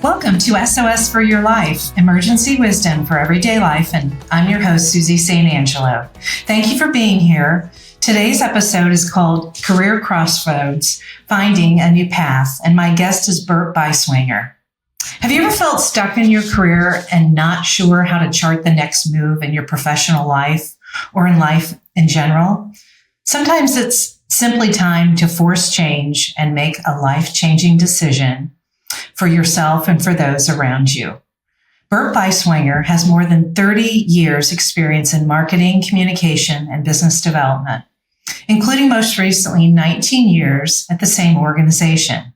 Welcome to SOS for Your Life, Emergency Wisdom for Everyday Life, and I'm your host, Susie St. Angelo. Thank you for being here. Today's episode is called Career Crossroads, Finding a New Path, and my guest is Bert Beiswanger. Have you ever felt stuck in your career and not sure how to chart the next move in your professional life or in life in general? Sometimes it's simply time to force change and make a life-changing decision for yourself and for those around you. Bert Beiswanger has more than 30 years experience in marketing, communication, and business development, including most recently 19 years at the same organization.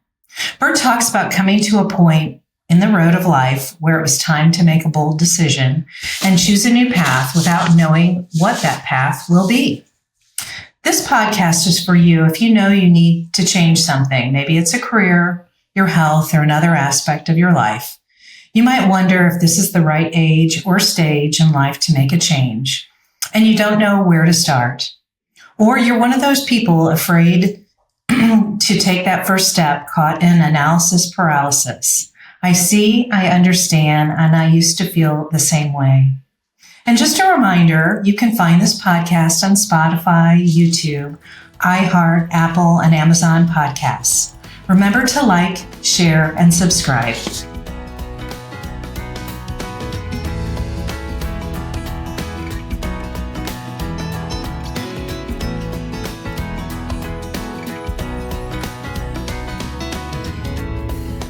Bert talks about coming to a point in the road of life where it was time to make a bold decision and choose a new path without knowing what that path will be. This podcast is for you if you know you need to change something. Maybe it's a career, your health, or another aspect of your life. You might wonder if this is the right age or stage in life to make a change, and you don't know where to start. Or you're one of those people afraid to take that first step, caught in analysis paralysis. I see, I understand, and I used to feel the same way. And just a reminder, you can find this podcast on Spotify, YouTube, iHeart, Apple, and Amazon podcasts. Remember to like, share, and subscribe.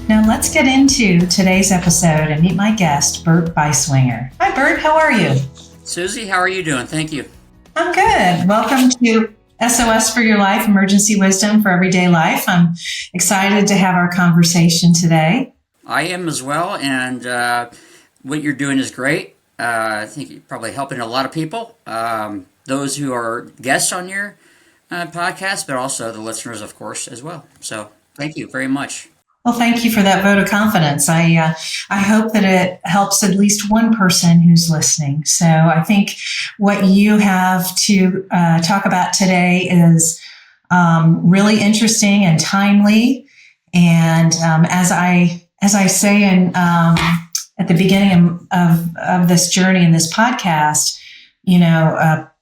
Now let's get into today's episode and meet my guest, Bert Beiswanger. Hi, Bert. How are you? Susie, how are you doing? Thank you. I'm good. Welcome to SOS for Your Life, Emergency Wisdom for Everyday Life. I'm excited to have our conversation today. I am as well, and what you're doing is great. I think you're probably helping a lot of people, those who are guests on your podcast, but also the listeners, of course, as well. So thank you very much. Well, thank you for that vote of confidence. I hope that it helps at least one person who's listening. So I think what you have to talk about today is really interesting and timely. And as I say at the beginning of this journey in this podcast,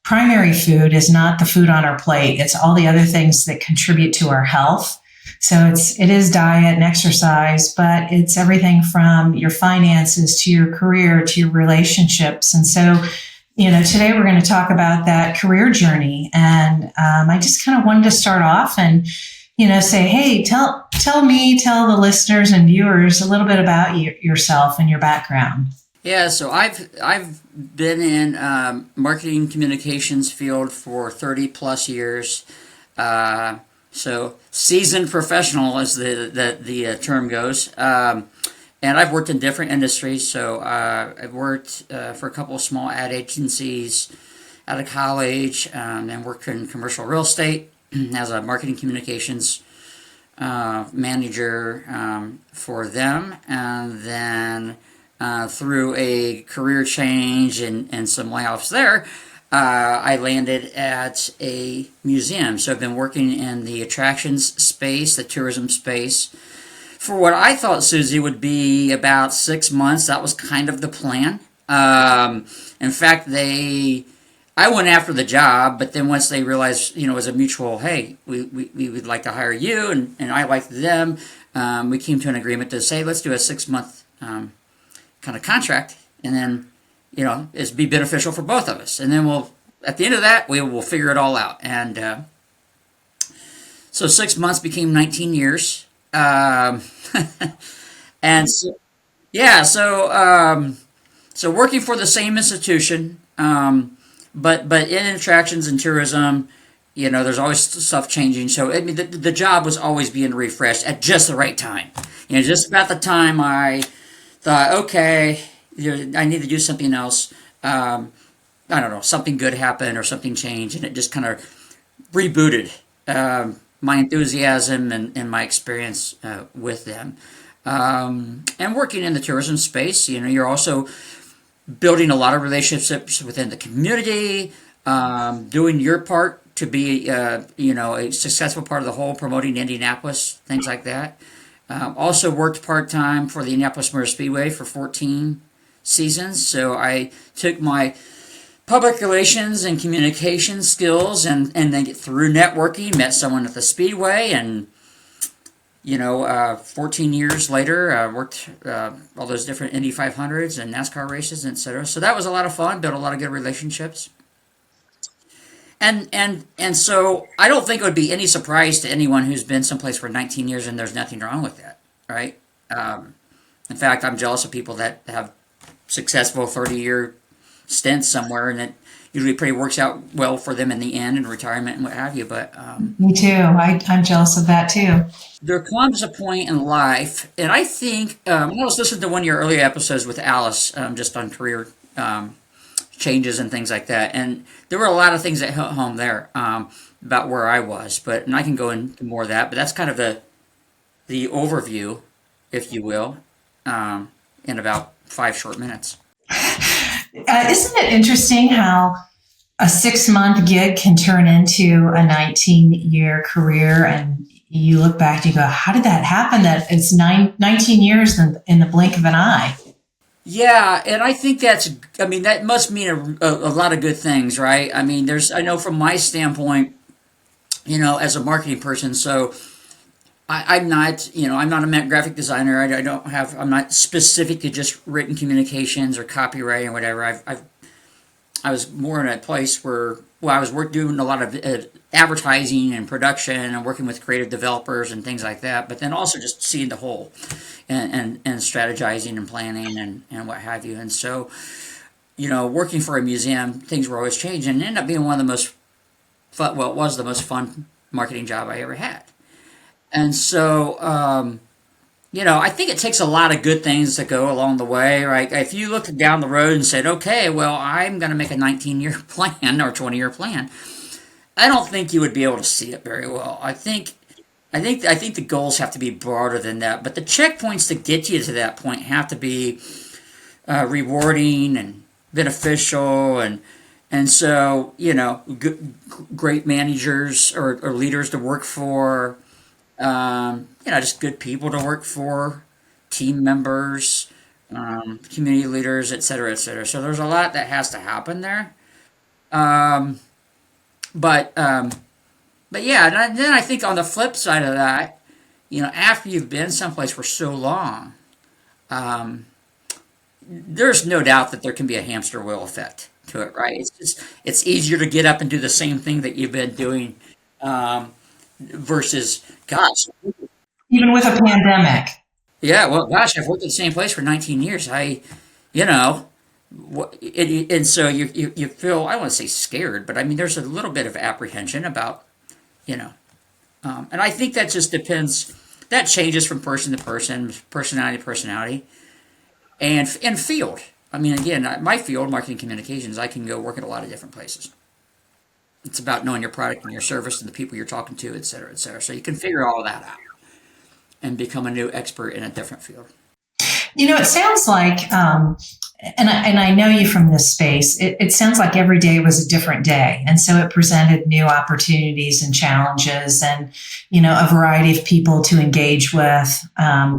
primary food is not the food on our plate. It's all the other things that contribute to our health. So it is diet and exercise, but it's everything from your finances to your career to your relationships. And so, today we're going to talk about that career journey. And I just kind of wanted to start off and, say, hey, tell the listeners and viewers a little bit about yourself and your background. Yeah, so I've been in marketing communications field for 30 plus years. So seasoned professional, as the term goes, and I've worked in different industries. So I've worked for a couple of small ad agencies out of college, and worked in commercial real estate as a marketing communications manager for them, and then through a career change and some layoffs there. I landed at a museum. So I've been working in the attractions space, the tourism space, for what I thought, Susie, would be about 6 months. That was kind of the plan. In fact, I went after the job, but then once they realized, it was a mutual, hey, we would like to hire you, and I liked them, we came to an agreement to say, let's do a 6-month kind of contract, and then it's be beneficial for both of us. And then at the end of that, we will figure it all out. And so 6 months became 19 years. And so, yeah, so working for the same institution, but in attractions and tourism, there's always stuff changing. So the job was always being refreshed at just the right time. Just about the time I thought, okay, I need to do something else. I don't know, something good happened or something changed, and it just kind of rebooted my enthusiasm and my experience with them. And working in the tourism space, you're also building a lot of relationships within the community, doing your part to be, a successful part of the whole, promoting Indianapolis, things like that. Also worked part-time for the Indianapolis Motor Speedway for 14 seasons. So I took my public relations and communication skills and then through networking, met someone at the Speedway and 14 years later, worked all those different Indy 500s and NASCAR races, etc. So that was a lot of fun. Built a lot of good relationships, and so I don't think it would be any surprise to anyone who's been someplace for 19 years and there's nothing wrong with that, right? In fact, I'm jealous of people that have successful 30-year stints somewhere, and it usually pretty works out well for them in the end in retirement and what have you. But Me too. I'm jealous of that too. there comes a point in life, and I think I was listening to one of your earlier episodes with Alice, just on career changes and things like that, and there were a lot of things that hit home there about where I was. And I can go into more of that, but that's kind of the overview, if you will, in about 5 short minutes. Isn't it interesting how a 6-month gig can turn into a 19-year career? And you look back and you go, how did that happen? That it's 19 years in the blink of an eye. Yeah, and I think that must mean a lot of good things, right? I mean, I know from my standpoint, as a marketing person, so I'm not, I'm not a graphic designer. I'm not specific to just written communications or copywriting or whatever. I was more in a place where, I was doing a lot of advertising and production and working with creative developers and things like that, but then also just seeing the whole and strategizing and planning and what have you. And so, working for a museum, things were always changing, and it ended up being one of the most fun, it was the most fun marketing job I ever had. And so, I think it takes a lot of good things to go along the way, right? If you looked down the road and said, okay, well, I'm going to make a 19-year plan or 20-year plan, I don't think you would be able to see it very well. I think the goals have to be broader than that, but the checkpoints to get you to that point have to be rewarding and beneficial, and so great managers or leaders to work for. Just good people to work for, team members, community leaders, et cetera, et cetera. So there's a lot that has to happen there. But yeah, and then I think on the flip side of that, after you've been someplace for so long, there's no doubt that there can be a hamster wheel effect to it, right? It's easier to get up and do the same thing that you've been doing, versus, gosh. Even with a pandemic. Yeah, well, gosh, I've worked at the same place for 19 years. And so you feel, I don't want to say scared, but I mean, there's a little bit of apprehension about, and I think that just depends, that changes from person to person, personality to personality, and field. I mean, again, my field, marketing communications, I can go work at a lot of different places. It's about knowing your product and your service and the people you're talking to, et cetera, et cetera. So you can figure all that out and become a new expert in a different field. It sounds like, and I know you from this space, it sounds like every day was a different day. And so it presented new opportunities and challenges and, a variety of people to engage with,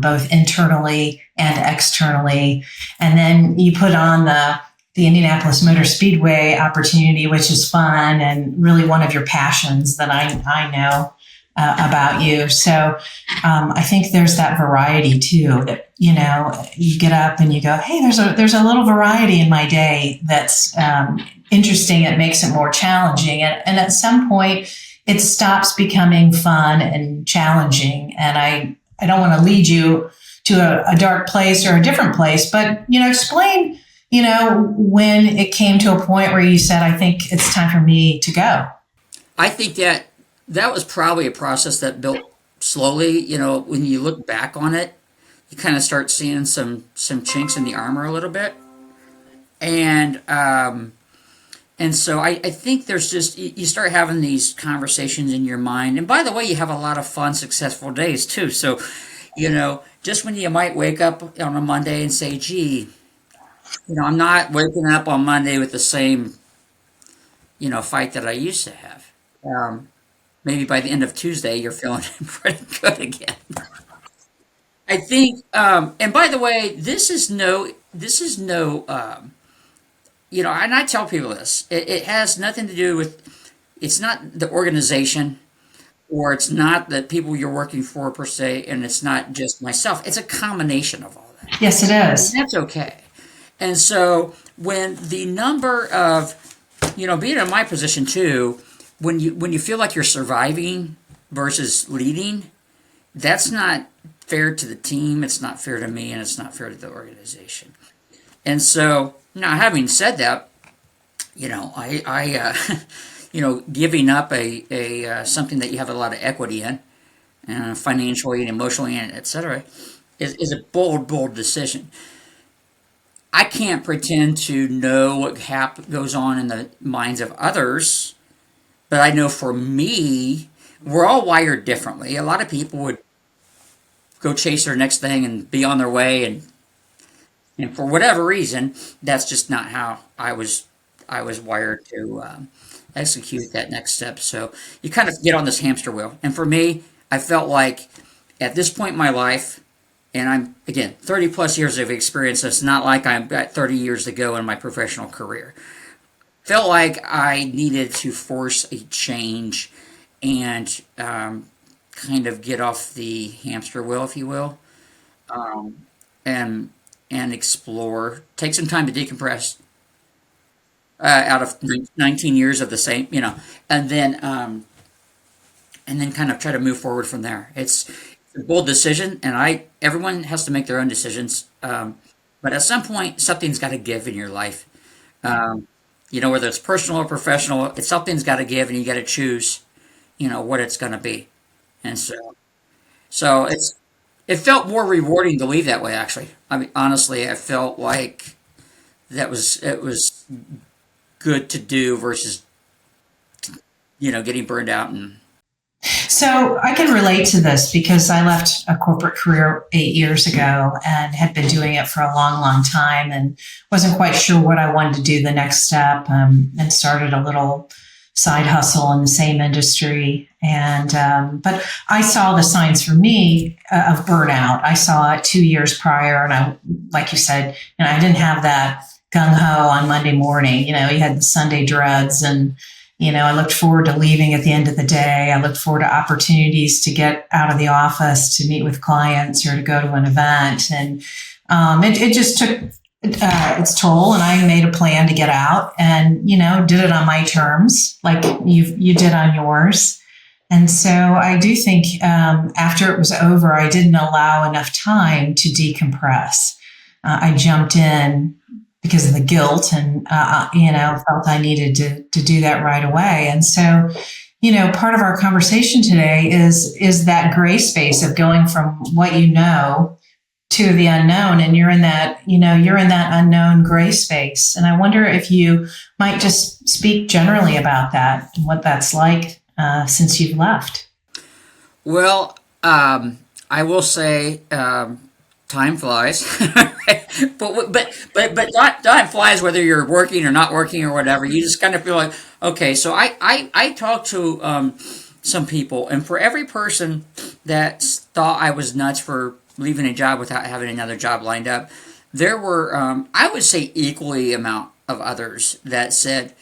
both internally and externally. And then you put on the Indianapolis Motor Speedway opportunity, which is fun and really one of your passions that I know about you. So I think there's that variety too. That you get up and you go, hey, there's a little variety in my day that's interesting. It makes it more challenging, and at some point, it stops becoming fun and challenging. And I don't want to lead you to a dark place or a different place, but explain. When it came to a point where you said, I think it's time for me to go. I think that was probably a process that built slowly. When you look back on it, you kind of start seeing some chinks in the armor a little bit. And so I think there's just, you start having these conversations in your mind. And by the way, you have a lot of fun, successful days too. So, just when you might wake up on a Monday and say, gee, I'm not waking up on Monday with the same, fight that I used to have. Maybe by the end of Tuesday, you're feeling pretty good again. I think, and by the way, this is no, and I tell people this. It has nothing to do with. It's not the organization, or it's not the people you're working for per se, and it's not just myself. It's a combination of all that, Yes, it and is. that's okay. And so when the number of, being in my position too, when you feel like you're surviving versus leading, that's not fair to the team. It's not fair to me, and it's not fair to the organization. And so now, having said that, giving up a something that you have a lot of equity in, financially and emotionally, and etc., is a bold decision. I can't pretend to know what goes on in the minds of others, but I know for me, we're all wired differently. A lot of people would go chase their next thing and be on their way, and for whatever reason, that's just not how I was wired to execute that next step. So you kind of get on this hamster wheel. And for me, I felt like at this point in my life, and I'm again 30 plus years of experience. So it's not like I'm got 30 years to go in my professional career. Felt like I needed to force a change and kind of get off the hamster wheel, if you will, and explore. Take some time to decompress out of 19 years of the same, and then kind of try to move forward from there. It's a bold decision, and everyone has to make their own decisions. But at some point, something's got to give in your life. Um, whether it's personal or professional, something's got to give, and you got to choose, what it's going to be. And so it felt more rewarding to leave that way. Actually, I mean, honestly, I felt like it was good to do versus getting burned out and. So I can relate to this because I left a corporate career 8 years ago and had been doing it for a long, long time and wasn't quite sure what I wanted to do the next step, and started a little side hustle in the same industry. And but I saw the signs for me of burnout. I saw it 2 years prior, and like you said, I didn't have that gung ho on Monday morning. You had the Sunday dreads, and I looked forward to leaving at the end of the day. I looked forward to opportunities to get out of the office to meet with clients or to go to an event. And it just took its toll. And I made a plan to get out and, did it on my terms, like you did on yours. And so I do think after it was over, I didn't allow enough time to decompress. I jumped in because of the guilt and, felt I needed to do that right away. And so, part of our conversation today is that gray space of going from what to the unknown. And you're in that unknown gray space. And I wonder if you might just speak generally about that and what that's like since you've left. Well, I will say time flies, but not time flies whether you're working or not working or whatever. You just kind of feel like, okay. So I talked to some people, and for every person that thought I was nuts for leaving a job without having another job lined up, there were I would say equally amount of others that said,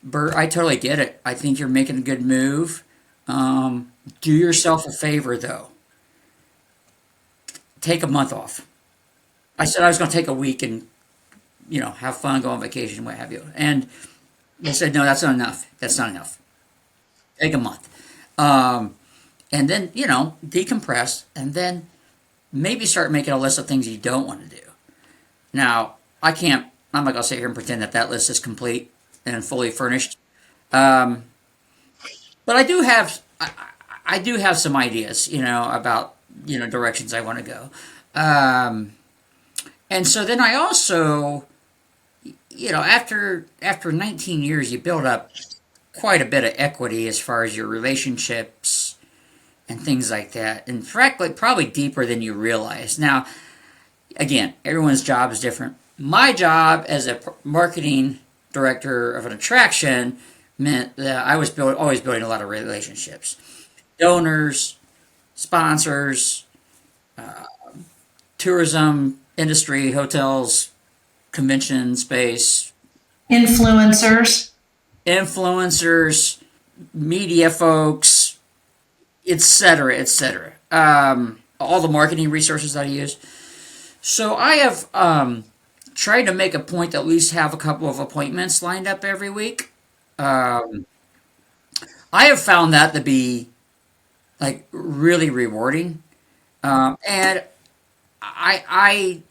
Bert, I totally get it. I think you're making a good move. Do yourself a favor though. Take a month off. I said I was going to take a week and, have fun, go on vacation, what have you. And they said, no, that's not enough. That's not enough. Take a month. And then, decompress and then maybe start making a list of things you don't want to do. Now, I'm not going to sit here and pretend that list is complete and fully furnished. But I do have some ideas, about, directions I want to go. And so then I also, after 19 years, you build up quite a bit of equity as far as your relationships and things like that. And frankly, probably deeper than you realize. Now, again, everyone's job is different. My job as a marketing director of an attraction meant that I was always building a lot of relationships. Donors, sponsors, tourism industry, hotels, convention space, Influencers. influencers, media folks, etc., etc. All the marketing resources that I use. So I have tried to make a point to at least have a couple of appointments lined up every week. Um, I have found that to be like really rewarding, and I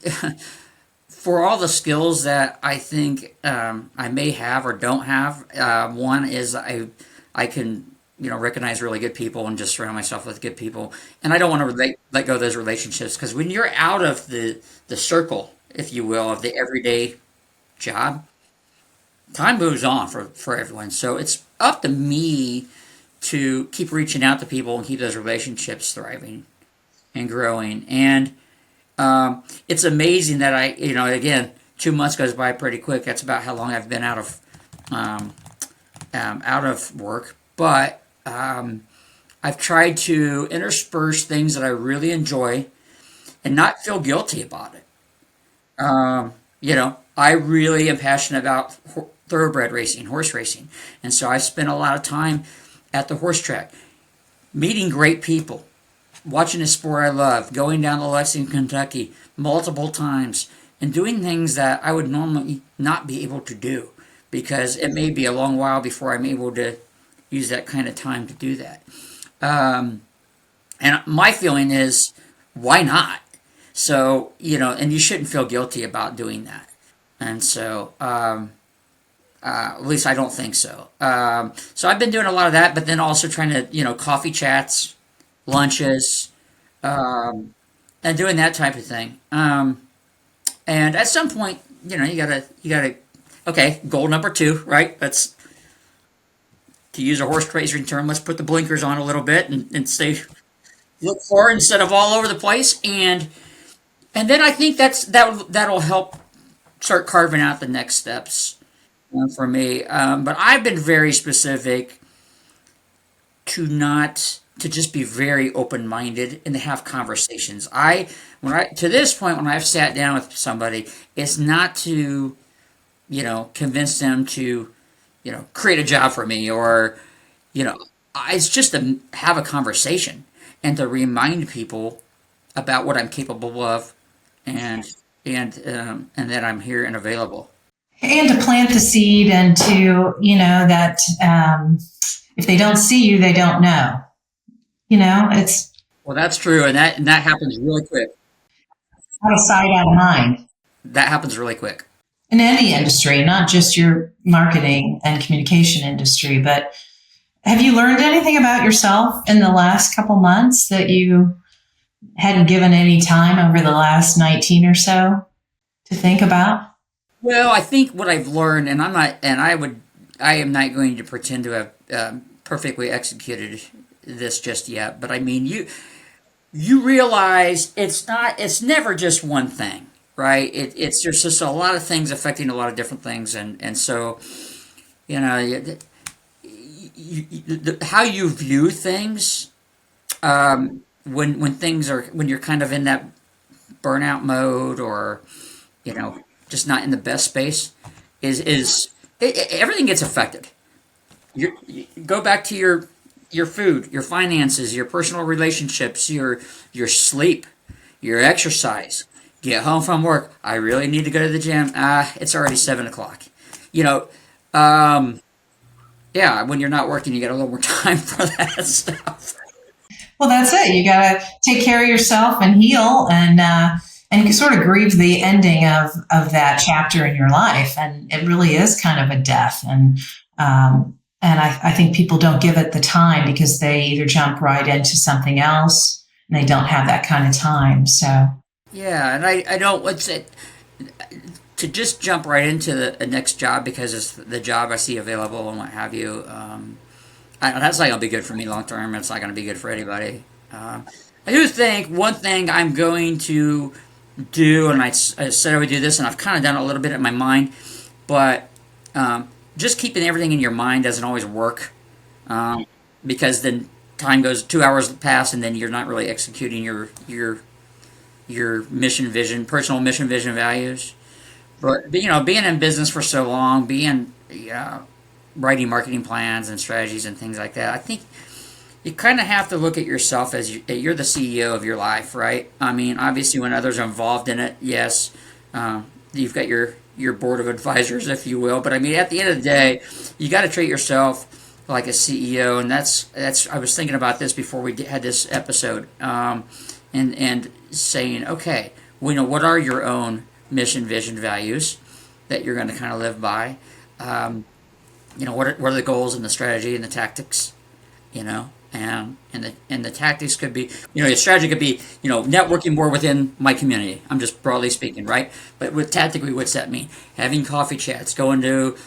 for all the skills that I think I may have or don't have, one is I can recognize really good people and just surround myself with good people, and I don't want to let go of those relationships because when you're out of the circle, if you will, of the everyday job, time moves on for everyone. So it's up to me to keep reaching out to people and keep those relationships thriving and growing. And it's amazing that again, 2 months goes by pretty quick. That's about how long I've been um, out of work. But I've tried to intersperse things that I really enjoy and not feel guilty about it. I really am passionate about thoroughbred racing, horse racing. And so I spent a lot of time at the horse track, meeting great people, watching a sport I love, going down to Lexington, Kentucky multiple times, and doing things that I would normally not be able to do because it may be a long while before I'm able to use that kind of time to do that. Um, and my feeling is, why not? So, and you shouldn't feel guilty about doing that. And so, at least I don't think so. So I've been doing a lot of that, but then also trying to, coffee chats, lunches, and doing that type of thing. And at some point, you gotta, okay, goal number two, right? Let's, to use a horse racing term, let's put the blinkers on a little bit and stay, look forward instead of all over the place. And then I think that'll help start carving out the next steps for me. But I've been very specific to just be very open minded and to have conversations. To this point when I've sat down with somebody, it's not to convince them to create a job for me or you know it's just to have a conversation and to remind people about what I'm capable of and and that I'm here and available. And to plant the seed and to, that if they don't see you, they don't know. It's Well, that's true, and that happens really quick. out of sight, out of mind That happens really quick. in any industry, not just your marketing and communication industry. But have you learned anything about yourself in the last couple months that you hadn't given any time over the last 19 or so to think about? Well, I think what I've learned, and I am not going to pretend to have perfectly executed this just yet, but I mean, you realize it's never just one thing, right? It's just a lot of things affecting a lot of different things, and so you know, how you view things when you're kind of in that burnout mode or just not in the best space everything gets affected. You go back to your food, your finances, your personal relationships, your sleep, your exercise. Get home from work. I really need to go to the gym. It's already 7 o'clock. You know, yeah. When you're not working, you got a little more time for that stuff. Well, that's it. You got to take care of yourself and heal, and you sort of grieve the ending of that chapter in your life. And it really is kind of a death. And I think people don't give it the time because they either jump right into something else and they don't have that kind of time. So Yeah, and I don't want to just jump right into the next job because it's the job I see available and what have you. That's not going to be good for me long term. It's not going to be good for anybody. I do think one thing I'm going to do, and I said I would do this, and I've kind of done it a little bit in my mind, but just keeping everything in your mind doesn't always work because then time goes 2 hours pass, and then you're not really executing your your mission, vision, personal mission, vision, values. But you know, being in business for so long, being writing marketing plans and strategies and things like that, I think you kind of have to look at yourself as you're the CEO of your life, right? I mean, obviously, when others are involved in it, yes, you've got your board of advisors, if you will. But I mean, at the end of the day, you got to treat yourself like a CEO, and that's. I was thinking about this before we had this episode, and saying, okay, well, you know, what are your own mission, vision, values that you're going to kind of live by? You know, what are the goals and the strategy and the tactics? You know, and the tactics could be, you know, the strategy could be, you know, networking more within my community. I'm just broadly speaking, right? But with tactically, what's that mean? Having coffee chats, going to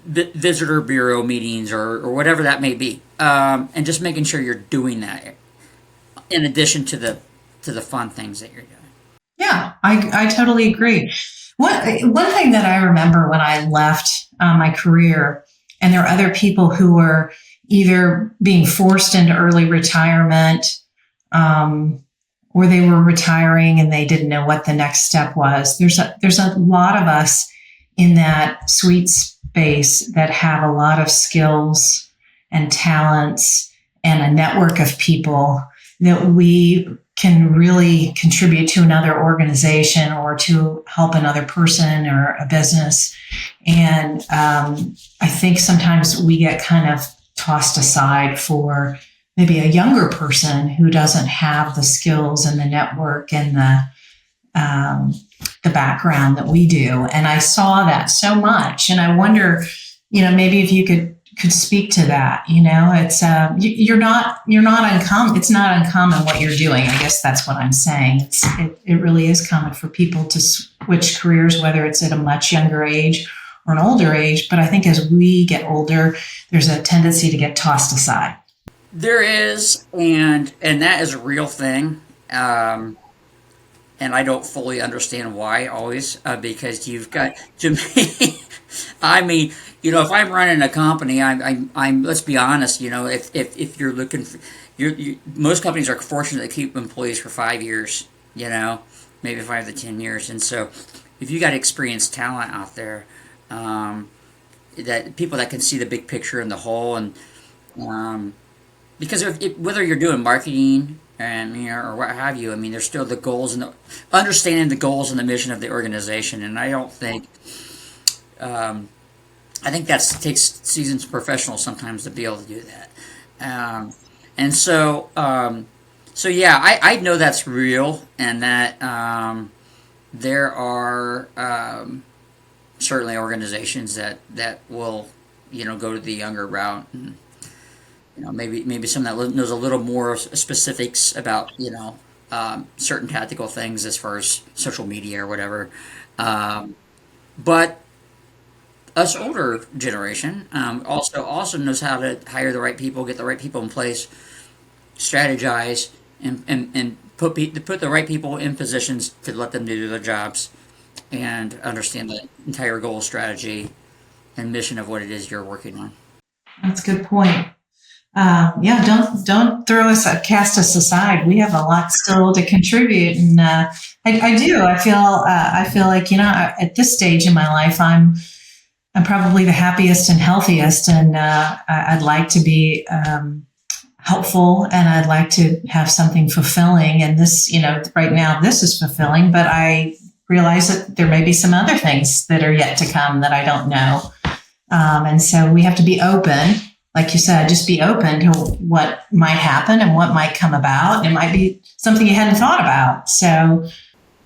visitor bureau meetings or whatever that may be, and just making sure you're doing that in addition to the fun things that you're doing. Yeah, I totally agree. One thing that I remember when I left my career, and there are other people who were either being forced into early retirement, or they were retiring and they didn't know what the next step was. There's a lot of us in that sweet space that have a lot of skills and talents and a network of people that we can really contribute to another organization or to help another person or a business. And I think sometimes we get kind of tossed aside for maybe a younger person who doesn't have the skills and the network and the background that we do. And I saw that so much. And I wonder, you know, maybe if you could speak to that. You know, it's you're not uncommon. It's not uncommon what you're doing. I guess that's what I'm saying. It really is common for people to switch careers, whether it's at a much younger age or an older age. But I think as we get older, there's a tendency to get tossed aside. There is, and that is a real thing. And I don't fully understand why always, because you've got to me. I mean, you know, if I'm running a company, I'm. Let's be honest. You know, if you're looking for, most companies are fortunate to keep employees for 5 years. You know, maybe 5 to 10 years, and so if you got experienced talent out there, that people that can see the big picture and the whole, and because whether you're doing marketing and you know or what have you, I mean, there's still the goals and understanding the goals and the mission of the organization, and I don't think. I think that takes seasoned professionals sometimes to be able to do that. And so, yeah, I know that's real, and that there are certainly organizations that will, you know, go to the younger route, and you know maybe someone that knows a little more specifics about you know certain tactical things as far as social media or whatever, but. Us older generation also knows how to hire the right people, get the right people in place, strategize, and put the right people in positions to let them do their jobs, and understand the entire goal, strategy, and mission of what it is you're working on. That's a good point. Yeah, don't cast us aside. We have a lot still to contribute, and I do. I feel like you know at this stage in my life, I'm probably the happiest and healthiest, and I'd like to be helpful, and I'd like to have something fulfilling. And this, you know, right now this is fulfilling, but I realize that there may be some other things that are yet to come that I don't know. And so we have to be open, like you said, just be open to what might happen and what might come about. It might be something you hadn't thought about. So,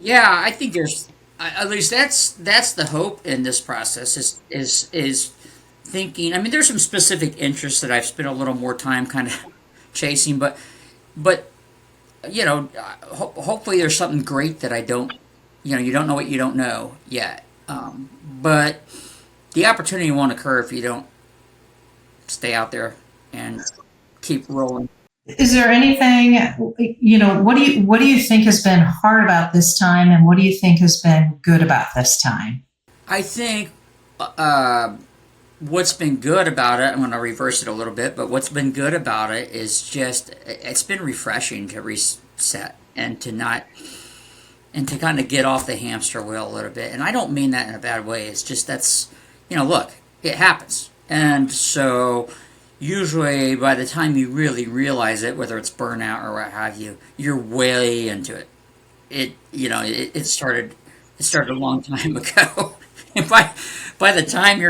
yeah, I think there's. At least that's the hope in this process is thinking. I mean, there's some specific interests that I've spent a little more time kind of chasing, but you know, hopefully there's something great that I don't. You know, you don't know what you don't know yet, but the opportunity won't occur if you don't stay out there and keep rolling. is there anything, you know, what do you think has been hard about this time, and what do you think has been good about this time? I think what's been good about it, I'm going to reverse it a little bit, but what's been good about it is just it's been refreshing to set and to not and to kind of get off the hamster wheel a little bit. And I don't mean that in a bad way. It's just that's, look, it happens. And so usually by the time you really realize it, whether it's burnout or what have you, you're way into it. It started a long time ago. And by the time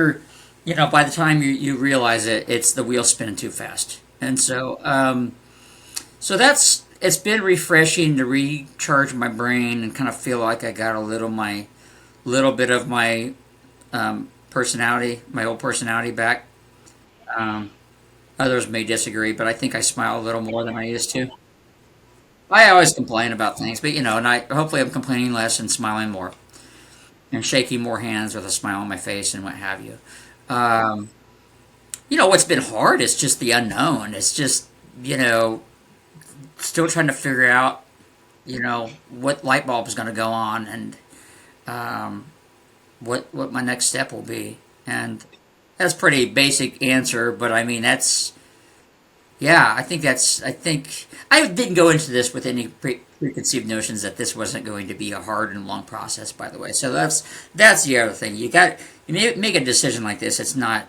you realize it, it's the wheel spinning too fast. And so it's been refreshing to recharge my brain and kind of feel like I got a little bit of my personality, my old personality back. Um, Others may disagree, but I think I smile a little more than I used to. I always complain about things, but and I hopefully I'm complaining less and smiling more and shaking more hands with a smile on my face and what have you. Um, what's been hard is just the unknown. It's just still trying to figure out what light bulb is going to go on and um, what my next step will be. And that's a pretty basic answer, but I mean yeah, I think I didn't go into this with any preconceived notions that this wasn't going to be a hard and long process. By the way, so that's the other thing. Make a decision like this. It's not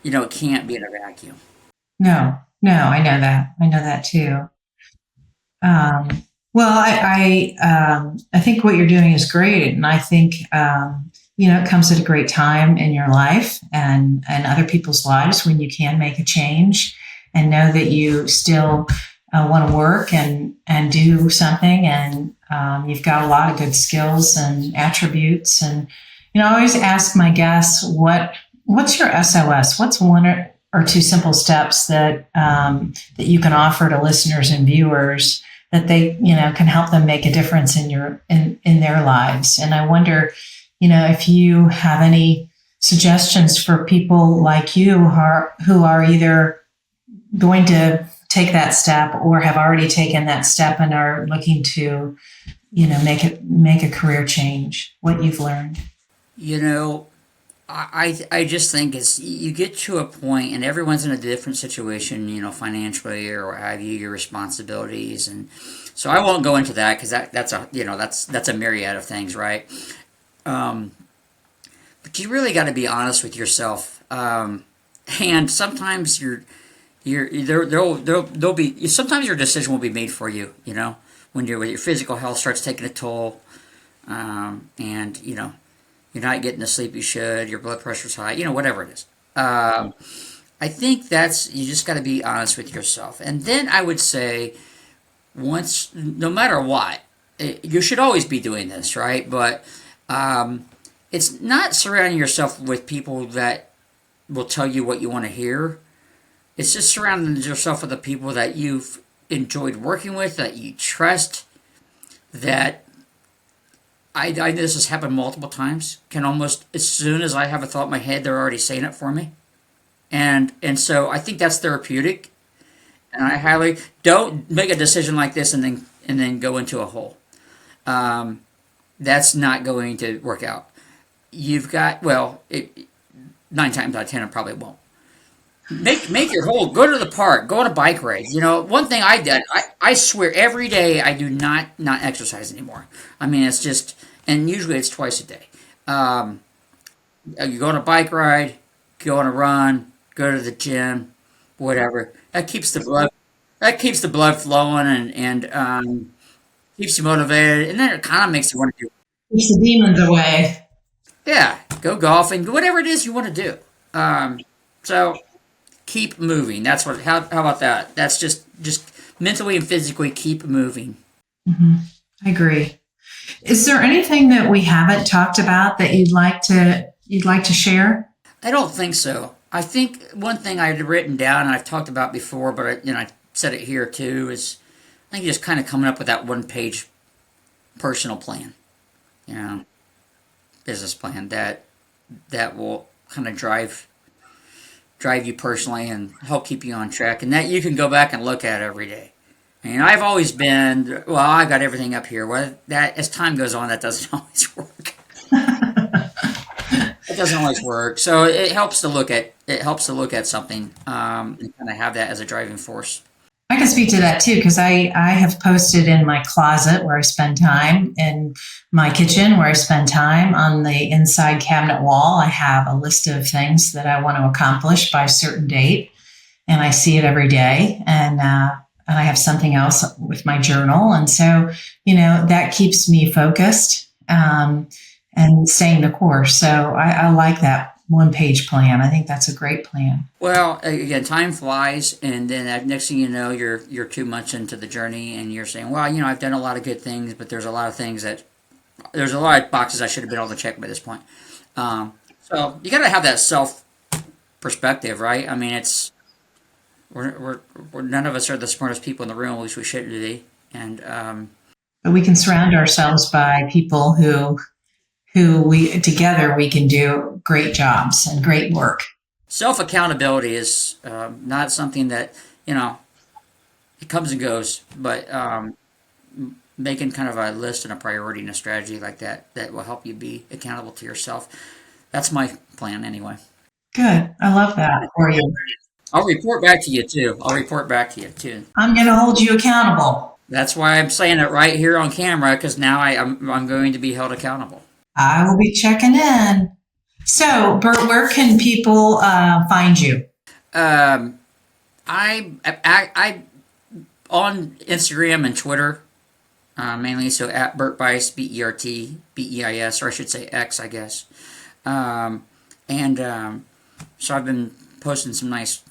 it can't be in a vacuum. No, no, I know that too. Well, I think what you're doing is great, and I think it comes at a great time in your life and other people's lives when you can make a change and know that you still want to work and do something, and you've got a lot of good skills and attributes. And I always ask my guests, what's your SOS? What's one or two simple steps that you can offer to listeners and viewers that they can help them make a difference in their lives? And I wonder if you have any suggestions for people like you who are either going to take that step or have already taken that step and are looking to make a career change, what you've learned. You know, I just think it's you get to a point, and everyone's in a different situation, financially or what have you, your responsibilities, and so I won't go into that because that's a myriad of things, right? Um, but you really got to be honest with yourself, and sometimes there'll be sometimes your decision will be made for you, when your physical health starts taking a toll, and you're not getting the sleep you should, your blood pressure's high, whatever it is. I think you just got to be honest with yourself. And then I would say, no matter what, you should always be doing this, right? But it's not surrounding yourself with people that will tell you what you want to hear. It's just surrounding yourself with the people that you've enjoyed working with, that you trust, that I know this has happened multiple times. Can almost as soon as I have a thought in my head, they're already saying it for me, and so I think that's therapeutic. And I highly don't make a decision like this and then go into a hole. That's not going to work out. You've got 9 times out of 10 it probably won't. Make your whole go to the park, go on a bike ride. One thing I did, I swear every day I do not exercise anymore. I mean, it's just, and usually it's twice a day. You go on a bike ride, go on a run, go to the gym, whatever. That keeps the blood flowing and keeps you motivated, and then it kind of makes you want to do, Keeps the demons away. yeah, go golfing, whatever it is you want to do. So keep moving. That's what. How about that? That's just mentally and physically keep moving. Hmm. I agree. Is there anything that we haven't talked about that you'd like to share? I don't think so. I think one thing I had written down and I've talked about before, but I said it here too, is I think just kind of coming up with that 1 page personal plan, you know, business plan that will kind of drive you personally and help keep you on track, and that you can go back and look at every day. And I've always been, well, I got everything up here. Well, that as time goes on, that doesn't always work. It doesn't always work. So it helps to look at something and kind of have that as a driving force. I can speak to that too, because I have posted in my closet where I spend time, in my kitchen where I spend time, on the inside cabinet wall. I have a list of things that I want to accomplish by a certain date, and I see it every day. And I have something else with my journal. And so, that keeps me focused, and staying the course. So I like that one page plan. I think that's a great plan. Well, again, time flies, and then next thing you know, you're 2 months into the journey, and you're saying, "Well, I've done a lot of good things, but there's a lot of things there's a lot of boxes I should have been able to check by this point." So you got to have that self perspective, right? I mean, it's we're none of us are the smartest people in the room, at least we shouldn't be, and But we can surround ourselves by people who we can do great jobs and great work. self accountability is not something that it comes and goes, but making kind of a list and a priority and a strategy like that will help you be accountable to yourself. That's my plan anyway. Good. I love that for you. I'll report back to you too. I'm going to hold you accountable. That's why I'm saying it right here on camera, because now I'm going to be held accountable. I will be checking in. So, Bert, where can people find you? I on Instagram and Twitter mainly, so at bertbeis, BERTBEIS, or I should say X, I guess. So I've been posting some nice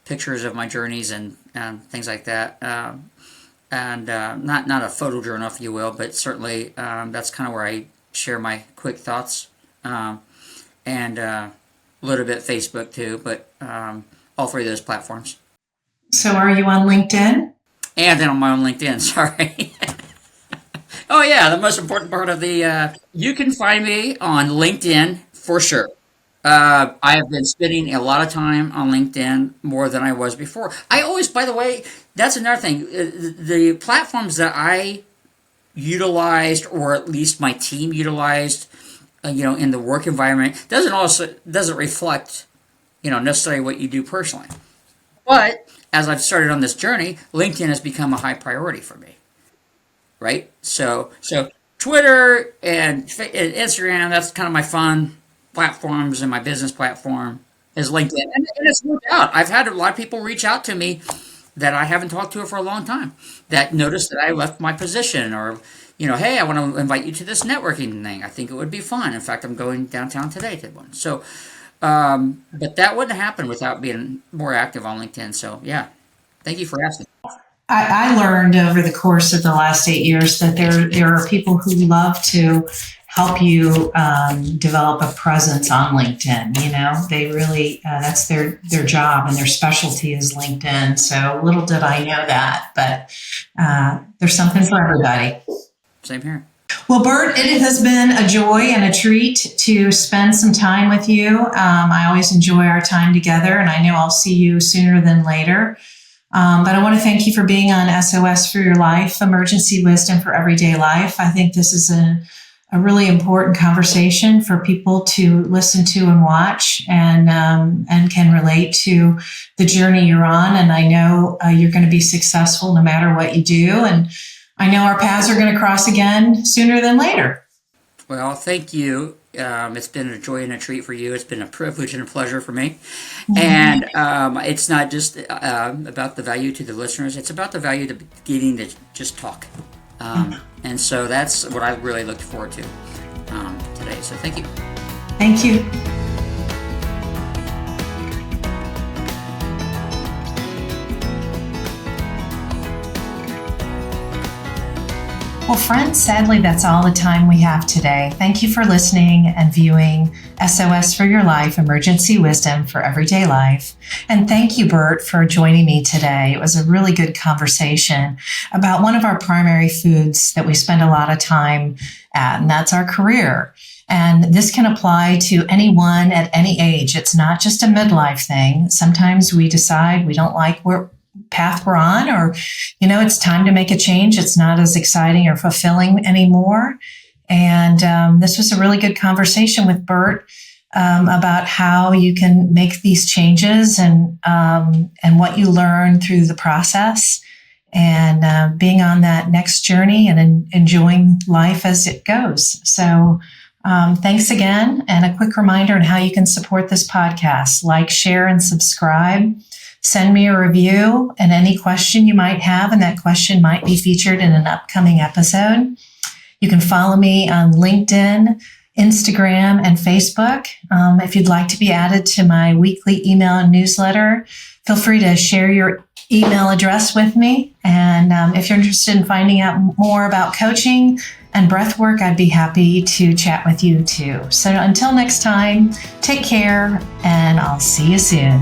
pictures of my journeys and things like that. Not a photo journal, if you will, but certainly that's kind of where I share my quick thoughts, and a little bit Facebook too, but all three of those platforms. So are you on LinkedIn? And then on my own LinkedIn, sorry. Oh yeah, the most important part of you can find me on LinkedIn for sure. I have been spending a lot of time on LinkedIn, more than I was before. I always, by the way, that's another thing. The platforms that I utilized, or at least my team utilized, in the work environment, doesn't reflect, necessarily what you do personally. But as I've started on this journey, LinkedIn has become a high priority for me. Right? So Twitter and Instagram, that's kind of my fun platforms, and my business platform is LinkedIn. And it's worked out. I've had a lot of people reach out to me that I haven't talked to for a long time, that noticed that I left my position, or, hey, I want to invite you to this networking thing. I think it would be fun. In fact, I'm going downtown today to one. So, but that wouldn't happen without being more active on LinkedIn. So, yeah, thank you for asking. I learned over the course of the last 8 years that there are people who love to help you develop a presence on LinkedIn. They really, that's their job, and their specialty is LinkedIn. So little did I know that, but there's something for everybody. Same here. Well, Bert, it has been a joy and a treat to spend some time with you. I always enjoy our time together, and I know I'll see you sooner than later. But I want to thank you for being on SOS for Your Life, Emergency Wisdom for Everyday Life. I think this is a really important conversation for people to listen to and watch, and can relate to the journey you're on. And I know you're going to be successful no matter what you do. And I know our paths are going to cross again sooner than later. Well, thank you. It's been a joy and a treat for you. It's been a privilege and a pleasure for me. Mm-hmm. And it's not just about the value to the listeners. It's about the value to getting to just talk. And so that's what I really looked forward to today. So thank you. Thank you. Well, friends, sadly, that's all the time we have today. Thank you for listening and viewing SOS for Your Life, Emergency Wisdom for Everyday Life. And thank you, Bert, for joining me today. It was a really good conversation about one of our primary foods that we spend a lot of time at, and that's our career. And this can apply to anyone at any age. It's not just a midlife thing. Sometimes we decide we don't like where path we're on, or, it's time to make a change. It's not as exciting or fulfilling anymore. And this was a really good conversation with Bert. about how you can make these changes and what you learn through the process, and being on that next journey and enjoying life as it goes. So thanks again. And a quick reminder on how you can support this podcast: like, share, and subscribe. Send me a review and any question you might have, and that question might be featured in an upcoming episode. You can follow me on LinkedIn, Instagram, and Facebook. If you'd like to be added to my weekly email and newsletter, feel free to share your email address with me. And if you're interested in finding out more about coaching and breath work, I'd be happy to chat with you too. So until next time, take care, and I'll see you soon.